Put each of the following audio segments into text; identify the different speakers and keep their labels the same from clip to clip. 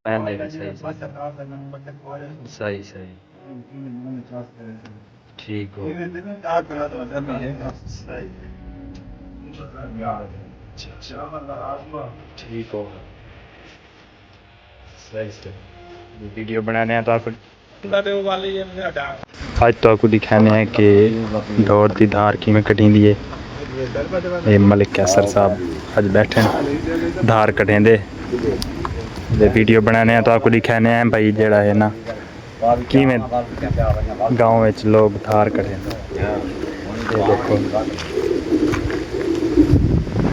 Speaker 1: मैंने भी सही सही सही ठीक हो ठीक हो सही सही वीडियो बनाने हैं तो आपको आज तो आपको दिखाने हैं कि दौड़ की धार की में कटी दी है। ये मलिक कैसर साहब आज बैठे हैं धार कटें दे वीडियो बनाने हैं तो आपको दिखाने हैं भाई जड़ा है ना कि में गाँव में लोग धार कटें। ये देखो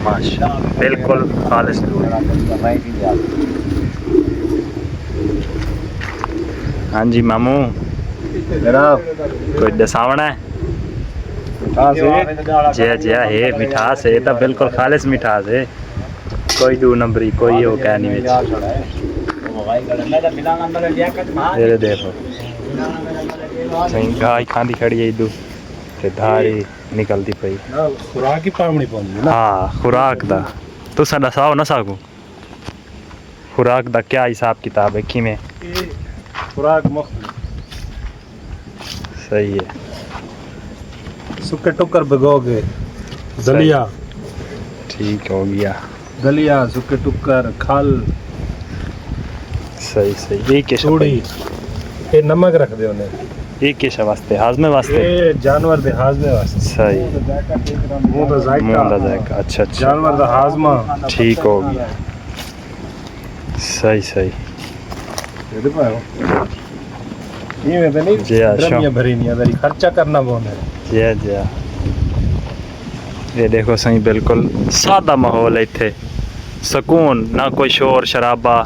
Speaker 1: माशा बिल्कुल खालिश दूध। हाँ जी मामू कोई दसावना है जी जी है मिठास है तो बिल्कुल खालिश मिठास है कोई दो नंबरी कोई वो कह नहीं ये देखो सही गाय खांदी खड़ी है इधू ते धारी निकलती पई खुराक ही पावनी पौंदी ना। हाँ खुराक दा तुसा दसाओ ना साकू खुराक दा क्या हिसाब किताब है कि में खुराक मुख्तलिफ सही है।
Speaker 2: सुखे टुकर भिगोगे दलिया
Speaker 1: ठीक हो गया
Speaker 2: दलिया सुखे टुकर खल
Speaker 1: सही सही ये किस
Speaker 2: चूड़ी ये नमक रख दे उन्हें
Speaker 1: ये किस वास्ते हाजमे वास्ते
Speaker 2: ये जानवर दे हाजमे वास्ते
Speaker 1: सही
Speaker 2: मुंह दा
Speaker 1: जायका अच्छा अच्छा
Speaker 2: जानवर दा हाजमा
Speaker 1: ठीक हो गया सही सही
Speaker 2: ये दे पाओ ये में तो नहीं
Speaker 1: जी
Speaker 2: ड्रमियां भरी नहीं अदरी खर्चा करना पौंदा है
Speaker 1: जी जी ये देखो सही बिल्कुल सादा माहौल है इत्थे सुकून ना कोई शोर शराबा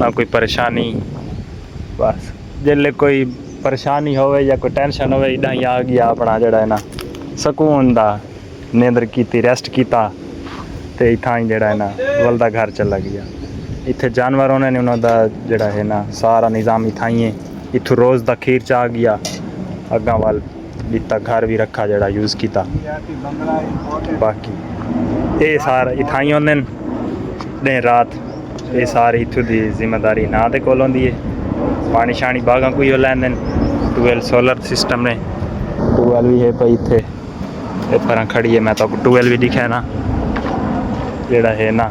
Speaker 1: ना कोई परेशानी बस जिले कोई परेशानी होवे या कोई टेंशन होवे इदा ही आ गया अपना जड़ा है ना सुकून दा नींदर कीती रेस्ट कीता ते इत्थां ही जड़ा है ना वलदा घर चला गया। इत्थे जानवर होने ने उन्हों दा जड़ा है ना सारा निज़ाम इत्थां ही है इत्थों रोज़ दा खीर चा गया अग्गां वाल जितना घर भी रखा जड़ा यूज़ किया बाकी ये सारा इत्थां ही होंदे दिन रात ये सारी इत्थों की जिम्मेदारी ना दे कोल होंदी है। पानी शानी बागां कोई लैंदे ट्यूबवेल सोलर सिस्टम ने ट्यूबवेल भी है भाई इत्थे पर खड़ी है मैं तो ट्यूबवेल भी दिखा ना जेड़ा है ना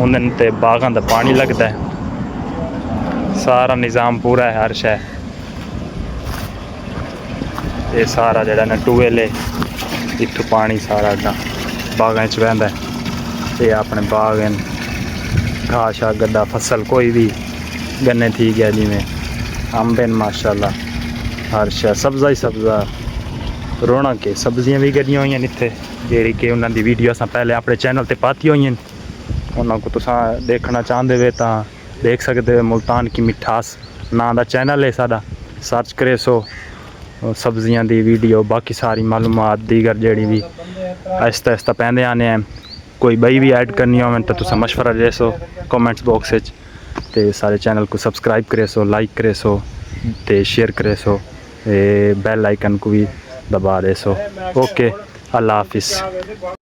Speaker 1: उन्हें ते बागां दा पानी लगता है सारा निज़ाम पूरा है हर शय ये सारा जड़ा ना ट्यूबवेल है इत्थों पानी सारा बागां च बहंदा है ये अपने बाग हैं घाह शाह गड्ढा फसल कोई भी गन्ने थी गया जिमें अंब माशाल्लाह हर शय सब्ज़ा ही सब्ज़ा रौनक के सब्जियां भी गड्डियां हुई इत्थे जेह्ड़ी कि उन्होंने वीडियो अस पहले अपने चैनल पर पाती हुई उन्होंने को तुसा देखना चाहते वे तो देख सकते हो मुल्तान की मिठास नाम का चैनल है साडा सर्च करे सो सब्जियां दी वीडियो बाकी सारी मालूमात दीगर जेड़ी भी आहिस्ता आहिस्ता पैंदे आने हैं कोई बई भी ऐड करनी हो तो तुसा मशवरा दे सो कमेंट्स बॉक्स ते सारे चैनल को सब्सक्राइब करे सो लाइक करे सो ते शेयर करे सो बेल आइकन को भी दबा दे सो। ओके अल्लाह हाफिज़।